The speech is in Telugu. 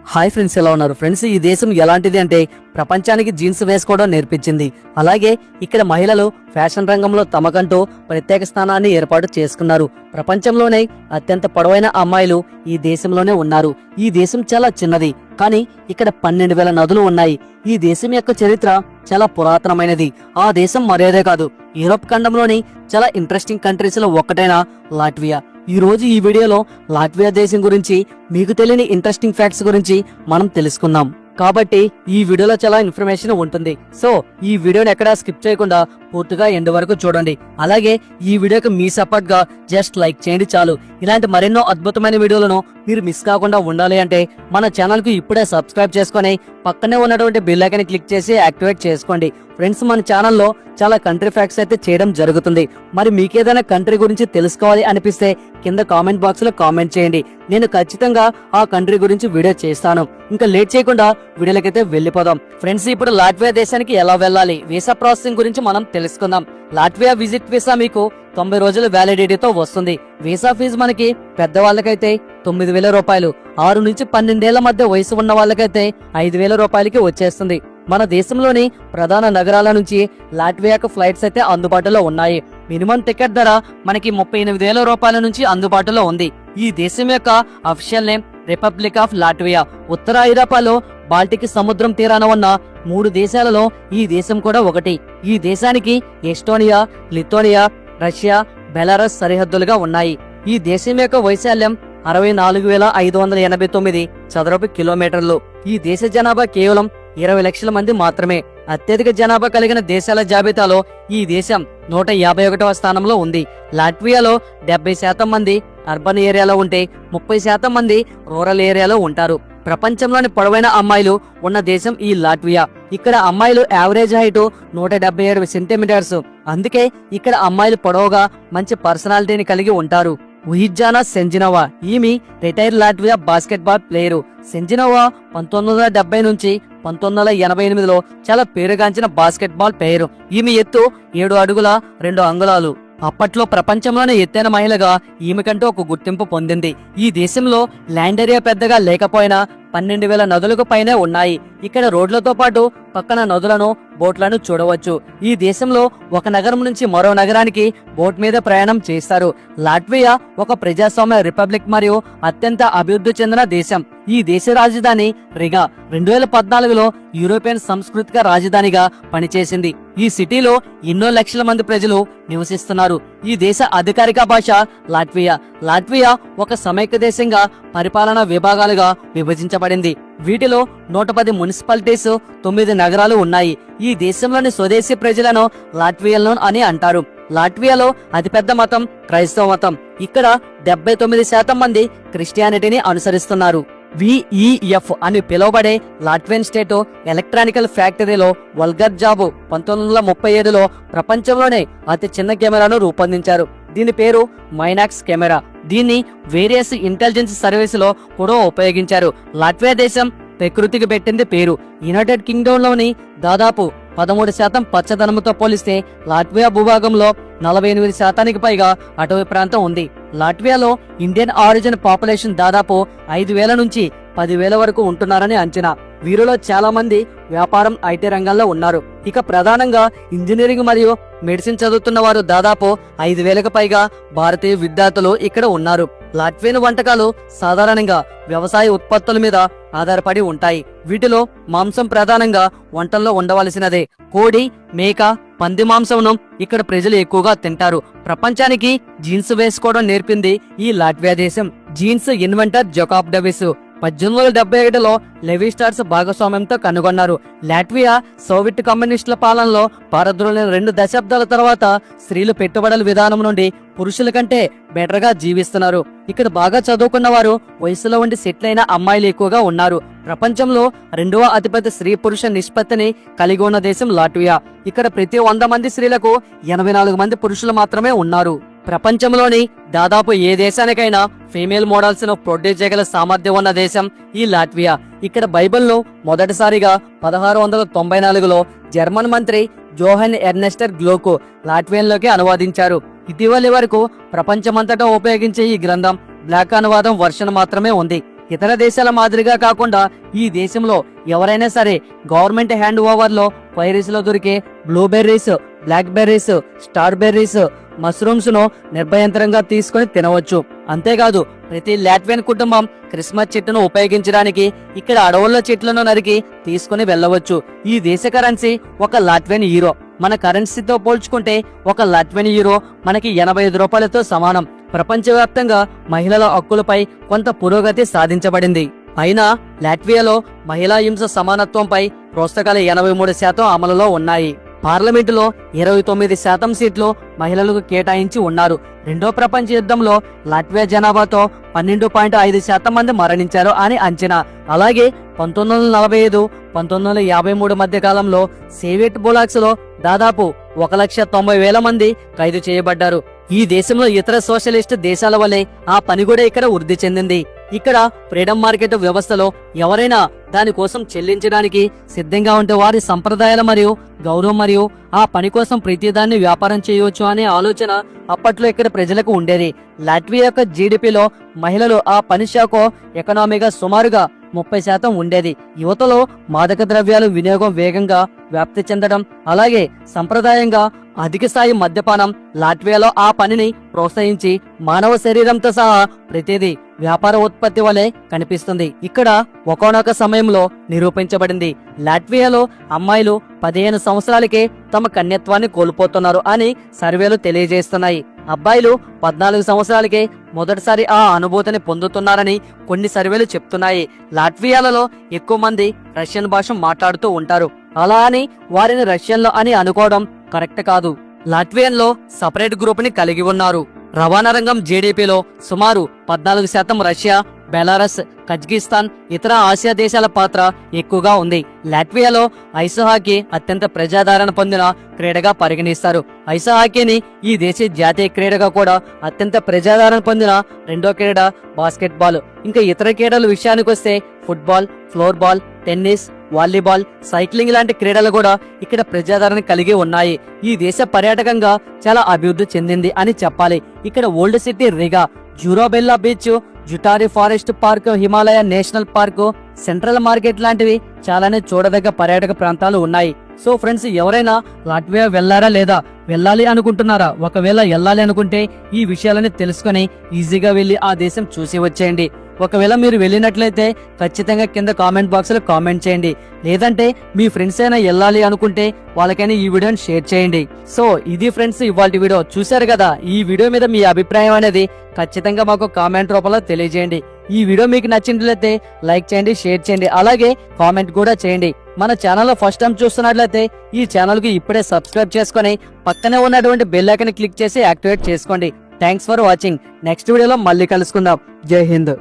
హాయ్ ఫ్రెండ్స్, ఎలా ఉన్నారు ఫ్రెండ్స్? ఈ దేశం ఎలాంటిది అంటే ప్రపంచానికి జీన్స్ వేసుకోవడం నేర్పించింది. అలాగే ఇక్కడ మహిళలు ఫ్యాషన్ రంగంలో తమకంటూ ప్రత్యేక స్థానాన్ని ఏర్పాటు చేసుకున్నారు. ప్రపంచంలోనే అత్యంత పొడవైన అమ్మాయిలు ఈ దేశంలోనే ఉన్నారు. ఈ దేశం చాలా చిన్నది, కానీ ఇక్కడ 12,000 నదులు ఉన్నాయి. ఈ దేశం యొక్క చరిత్ర చాలా పురాతనమైనది. ఆ దేశం మరేదే కాదు, యూరోప్ ఖండంలోని చాలా ఇంట్రెస్టింగ్ కంట్రీస్ లో ఒక్కటైన లాట్వియా. ఈ రోజు ఈ వీడియోలో లాట్వియా దేశం గురించి, మీకు తెలియని ఇంట్రెస్టింగ్ ఫ్యాక్ట్స్ గురించి మనం తెలుసుకుందాం. కాబట్టి ఈ వీడియోలో చాలా ఇన్ఫర్మేషన్ ఉంటుంది. సో ఈ వీడియోని ఎక్కడా స్కిప్ చేయకుండా పూర్తిగా ఎండ్ వరకు చూడండి. అలాగే ఈ వీడియోకి మీ సపోర్ట్ గా జస్ట్ లైక్ చేయండి చాలు. ఇలాంటి మరెన్నో అద్భుతమైన వీడియోలను మీరు మిస్ కాకుండా ఉండాలి అంటే మన ఛానల్ కు ఇప్పుడే సబ్స్క్రైబ్ చేసుకొని పక్కనే ఉన్నటువంటి బెల్ ఐకాన్ క్లిక్ చేసి యాక్టివేట్ చేసుకోండి. ఫ్రెండ్స్, మన ఛానల్లో చాలా కంట్రీ ఫ్యాక్ట్స్ అయితే చేయడం జరుగుతుంది. మరి మీకేదైనా కంట్రీ గురించి తెలుసుకోవాలి అనిపిస్తే కింద కామెంట్ బాక్స్ లో కామెంట్ చేయండి. నేను ఖచ్చితంగా ఆ కంట్రీ గురించి వీడియో చేస్తాను. ఇంకా లేట్ చేయకుండా వీడియోలకైతే వెళ్ళిపోదాం. ఫ్రెండ్స్, ఇప్పుడు లాట్వియా దేశానికి ఎలా వెళ్ళాలి, వీసా ప్రాసెసింగ్ గురించి మనం తెలుసుకుందాం. లాట్వియా విజిట్ వీసా మీకు 90 రోజుల వ్యాలిడిటీతో వస్తుంది. వీసా ఫీజు మనకి పెద్దవాళ్ళకైతే 9,000 రూపాయలు, 6 నుంచి 12 ఏళ్ల మధ్య వయసు ఉన్న వాళ్ళకైతే 5,000 రూపాయలకి వచ్చేస్తుంది. మన దేశంలోని ప్రధాన నగరాల నుంచి లాట్వియాకు ఫ్లైట్స్ అయితే అందుబాటులో ఉన్నాయి. మినిమం టికెట్ ధర మనకి 38,000 రూపాయల నుంచి అందుబాటులో ఉంది. ఈ దేశం యొక్క official name republic of Latvia. ఉత్తర ఐరోపాలో బాల్టిక్ సముద్రం తీరాన ఉన్న 3 దేశాలలో ఈ దేశం కూడా ఒకటి. ఈ దేశానికి ఎస్టోనియా, లిథువేనియా, రష్యా, బెలారస్ సరిహద్దులుగా ఉన్నాయి. ఈ దేశం యొక్క వైశాల్యం 64,589 చదరపు కిలోమీటర్లు. ఈ దేశ జనాభా కేవలం 20 లక్షల మంది మాత్రమే. అత్యధిక జనాభా కలిగిన దేశాల జాబితాలో ఈ దేశం 151వ స్థానంలో ఉంది. లాట్వియాలో 70% మంది అర్బన్ ఏరియాలో ఉంటే 30% మంది రూరల్ ఏరియాలో ఉంటారు. ప్రపంచంలోని పొడవైన అమ్మాయిలు ఉన్న దేశం ఈ లాట్వియా. ఇక్కడ అమ్మాయిలు యావరేజ్ హైట్ 177 సెంటీమీటర్స్. అందుకే ఇక్కడ అమ్మాయిలు పొడవుగా మంచి పర్సనాలిటీని కలిగి ఉంటారు. ఉయిజానా సెంజినోవా, ఈమె రిటైర్ లాట్వియా బాస్కెట్బాల్ ప్లేయరు. సెంజినోవా 1970 నుంచి 1988లో చాలా పేరుగాంచిన బాస్కెట్బాల్ ప్లేయరు. ఈమె ఎత్తు 7 అడుగుల 2 అంగుళాలు. అప్పట్లో ప్రపంచంలోనే ఎత్తైన మహిళగా ఈమెకంటూ ఒక గుర్తింపు పొందింది. ఈ దేశంలో ల్యాండ్ ఏరియా పెద్దగా లేకపోయినా 12,000 నదులకు పైనే ఉన్నాయి. ఇక్కడ రోడ్లతో పాటు పక్కన నదులను, బోట్లను చూడవచ్చు. ఈ దేశంలో ఒక నగరం నుంచి మరో నగరానికి బోట్ మీద ప్రయాణం చేస్తారు. లాట్వియా ఒక ప్రజాస్వామ్య రిపబ్లిక్ మరియు అత్యంత అభివృద్ధి చెందిన దేశం. ఈ దేశ రాజధాని రిగా 2014లో యూరోపియన్ సాంస్కృతిక రాజధానిగా పనిచేసింది. ఈ సిటీలో ఎన్నో లక్షల మంది ప్రజలు నివసిస్తున్నారు. ఈ దేశ అధికారిక భాష లాట్వియా. లాట్వియా ఒక సమైక్య దేశంగా పరిపాలనా విభాగాలుగా విభజించబడింది. వీటిలో 110 మున్సిపాలిటీస్, 9 నగరాలు ఉన్నాయి. ఈ దేశంలోని స్వదేశీ ప్రజలను లాట్వియన్లు అని అంటారు. లాట్వియాలో అతిపెద్ద మతం క్రైస్తవ మతం. ఇక్కడ 79% మంది క్రిస్టియానిటీని అనుసరిస్తున్నారు. విఈఎఫ్ అని పిలువబడే లాట్వియన్ స్టేట్ ఎలక్ట్రానికల్ ఫ్యాక్టరీలో వల్గర్ జాబ్ 1937లో ప్రపంచంలోనే అతి చిన్న కెమెరాను రూపొందించారు. దీని పేరు మైనాక్స్ కెమెరా. దీన్ని వేరియస్ ఇంటెలిజెన్స్ సర్వీస్ లో కూడా ఉపయోగించారు. లాట్వియా దేశం ప్రకృతికి పెట్టింది పేరు. యునైటెడ్ కింగ్డమ్ లోని దాదాపు 13% పచ్చదనంతో పోలిస్తే లాట్వియా భూభాగంలో 48% పైగా అటవీ ప్రాంతం ఉంది. లాట్వియాలో ఇండియన్ ఆరిజిన్ పాపులేషన్ దాదాపు 5,000 నుంచి 10,000 వరకు ఉంటున్నారని అంచనా. వీరిలో చాలా మంది వ్యాపారం, ఐటీ రంగంలో ఉన్నారు. ఇక ప్రధానంగా ఇంజనీరింగ్ మరియు మెడిసిన్ చదువుతున్న వారు దాదాపు 5,000కు పైగా భారతీయ విద్యార్థులు ఇక్కడ ఉన్నారు. లాట్వియన్ వంటకాలు సాధారణంగా వ్యవసాయ ఉత్పత్తుల మీద ఆధారపడి ఉంటాయి. వీటిలో మాంసం ప్రధానంగా వంటల్లో ఉండవలసినదే. కోడి, మేక, పంది మాంసంను ఇక్కడ ప్రజలు ఎక్కువగా తింటారు. ప్రపంచానికి జీన్స్ వేసుకోవడం నేర్పింది ఈ లాట్వియా దేశం. జీన్స్ ఇన్వెంటర్ జకాబ్ డెవిస్ 1871లో లెవీ స్టార్స్ భాగస్వామ్యంతో కనుగొన్నారు. లాట్వియా సోవియట్ కమ్యూనిస్టుల పాలనలో పారద్రోలిన 2 దశాబ్దాల తర్వాత స్త్రీలు పెట్టుబడుల విధానం నుండి పురుషుల కంటే బెటర్ గా జీవిస్తున్నారు. ఇక్కడ బాగా చదువుకున్న వారు, వయసులో ఉండి సెటిల్ అయిన అమ్మాయిలు ఎక్కువగా ఉన్నారు. ప్రపంచంలో 2వ అతిపెద్ద స్త్రీ పురుష నిష్పత్తిని కలిగి ఉన్న దేశం లాట్వియా. ఇక్కడ ప్రతి 100 మంది స్త్రీలకు 84 మంది పురుషులు మాత్రమే ఉన్నారు. ప్రపంచంలోని దాదాపు ఏ దేశానికైనా ఫీమేల్ మోడల్స్ ను ప్రొడ్యూస్ చేయగల సామర్థ్యం ఉన్న దేశం ఈ లాట్వియా. ఇక్కడ బైబిల్ ను మొదటిసారిగా 1694లో జర్మన్ మంత్రి జోహన్ ఎర్నెస్టర్ గ్లోకు లాట్వియన్ లోకి అనువాదించారు. ఇటీవలి వరకు ప్రపంచమంతటా ఉపయోగించే ఈ గ్రంథం బ్లాక్ అనువాదం వర్షన్ మాత్రమే ఉంది. ఇతర దేశాల మాదిరిగా కాకుండా ఈ దేశంలో ఎవరైనా సరే గవర్నమెంట్ హ్యాండ్ ఓవర్ లో పైరీస్ లో దొరికే blueberries, black berries, star berries, mushrooms ను నిర్భయంతరంగా తీసుకొని తినవచ్చు. అంతేకాదు ప్రతి లాట్వియన్ కుటుంబం క్రిస్మస్ చెట్టును ఉపయోగించడానికి ఇక్కడ అడవుల్లో చెట్లను నరికి తీసుకుని వెళ్ళవచ్చు. ఈ దేశ కరెన్సీ ఒక లాట్వియన్ యూరో. మన కరెన్సీతో పోల్చుకుంటే ఒక లాట్వియన్ యూరో మనకి 85 రూపాయలతో సమానం. ప్రపంచవ్యాప్తంగా మహిళల హక్కులపై కొంత పురోగతి సాధించబడింది. అయినా లాట్వియాలో మహిళా హింస సమానత్వంపై పుస్తకాలు 83% అమలులో ఉన్నాయి. పార్లమెంటులో 29% సీట్లు మహిళలకు కేటాయించి ఉన్నారు. రెండో ప్రపంచ యుద్ధంలో లాట్వియా జనాభాతో 12.5% మంది మరణించారు అని అంచనా. అలాగే 1945, 1953 మధ్య కాలంలో సోవియట్ బులాక్స్ లో దాదాపు 1,90,000 మంది ఖైదు చేయబడ్డారు. ఈ దేశంలో ఇతర సోషలిస్ట్ దేశాల వల్లే ఆ పని కూడా ఇక్కడ వృద్ధి చెందింది. ఇక్కడ ఫ్రీడమ్ మార్కెట్ వ్యవస్థలో ఎవరైనా దానికోసం చెల్లించడానికి సిద్ధంగా ఉంటే వారి సంప్రదాయాలు మరియు గౌరవం మరియు ఆ పని కోసం ప్రతిదాన్ని వ్యాపారం చేయవచ్చు అనే ఆలోచన అప్పట్లో ఇక్కడ ప్రజలకు ఉండేది. లాట్వియా యొక్క జీడిపిలో మహిళలు ఆ పని శాఖ ఎకనామీగా సుమారుగా 30% ఉండేది. యువతలో మాదక ద్రవ్యాలు వినియోగం వేగంగా వ్యాప్తి చెందడం, అలాగే సంప్రదాయంగా అధిక స్థాయి మద్యపానం లాట్వియాలో ఆ పనిని ప్రోత్సహించి మానవ శరీరంతో సహా ప్రతిదీ వ్యాపార ఉత్పత్తి వలె కనిపిస్తుంది. ఇక్కడ ఒకానొక సమయంలో నిరూపించబడింది లాట్వియాలో అమ్మాయిలు 15 సంవత్సరాలకే తమ కన్యత్వాన్ని కోల్పోతున్నారు అని సర్వేలు తెలియజేస్తున్నాయి. అబ్బాయిలు 14 సంవత్సరాలకే మొదటిసారి ఆ అనుభూతిని పొందుతున్నారని కొన్ని సర్వేలు చెప్తున్నాయి. లాట్వియాలలో ఎక్కువ మంది రష్యన్ భాష మాట్లాడుతూ ఉంటారు. అలా అని వారిని రష్యన్లో అని అనుకోవడం కరెక్ట్ కాదు. లాట్వియన్ లో సపరేట్ గ్రూప్ ని కలిగి ఉన్నారు. రవాణా రంగం జీడీపీలో సుమారు 14% రష్యా, బెలారస్, కజకిస్తాన్, ఇతర ఆసియా దేశాల పాత్ర ఎక్కువగా ఉంది. లాట్వియాలో ఐస్ హాకీ అత్యంత ప్రజాదరణ పొందిన క్రీడగా పరిగణిస్తారు. ఐస్ హాకీని ఈ దేశ జాతీయ క్రీడగా కూడా అత్యంత ప్రజాదరణ పొందిన రెండో క్రీడ బాస్కెట్ బాల్. ఇంకా ఇతర క్రీడల విషయానికి వస్తే football, floor ball, tennis, volleyball, cycling లాంటి క్రీడలు కూడా ఇక్కడ ప్రజాదరణ కలిగి ఉన్నాయి. ఈ దేశ పర్యాటకంగా చాలా అభివృద్ధి చెందింది అని చెప్పాలి. ఇక్కడ ఓల్డ్ సిటీ రిగా, జూరాబెల్లా బీచ్, జుటారి forest park, Himalaya national park, central market లాంటివి చాలానే చూడదగ్గ పర్యాటక ప్రాంతాలు ఉన్నాయి. సో ఫ్రెండ్స్, ఎవరైనా లాట్వియా వెళ్లారా లేదా వెళ్ళాలి అనుకుంటున్నారా? ఒకవేళ వెళ్ళాలి అనుకుంటే ఈ విషయాలని తెలుసుకొని ఈజీగా వెళ్లి ఆ దేశం చూసి వచ్చేయండి. ఒకవేళ మీరు వెళ్ళినట్లయితే ఖచ్చితంగా కింద కామెంట్ బాక్స్ లో కామెంట్ చేయండి. లేదంటే మీ ఫ్రెండ్స్ అయినా వెళ్ళాలి అనుకుంటే వాళ్ళకైనా ఈ వీడియోని షేర్ చేయండి. సో ఇది ఫ్రెండ్స్ ఇవాల్టి వీడియో. చూశారు కదా, ఈ వీడియో మీద మీ అభిప్రాయం అనేది ఖచ్చితంగా మాకు కామెంట్ రూపంలో తెలియజేయండి. ఈ వీడియో మీకు నచ్చినట్లయితే లైక్ చేయండి, షేర్ చేయండి, అలాగే కామెంట్ కూడా చేయండి. మన ఛానల్లో ఫస్ట్ టైం చూస్తున్నట్లయితే ఈ ఛానల్ కి ఇప్పుడే సబ్స్క్రైబ్ చేసుకొని పక్కనే ఉన్నటువంటి బెల్ ఐకాన్ క్లిక్ చేసి యాక్టివేట్ చేసుకోండి. Thanks for watching. నెక్స్ట్ వీడియోలో మళ్ళీ కలుసుకుందాం. జై హింద్.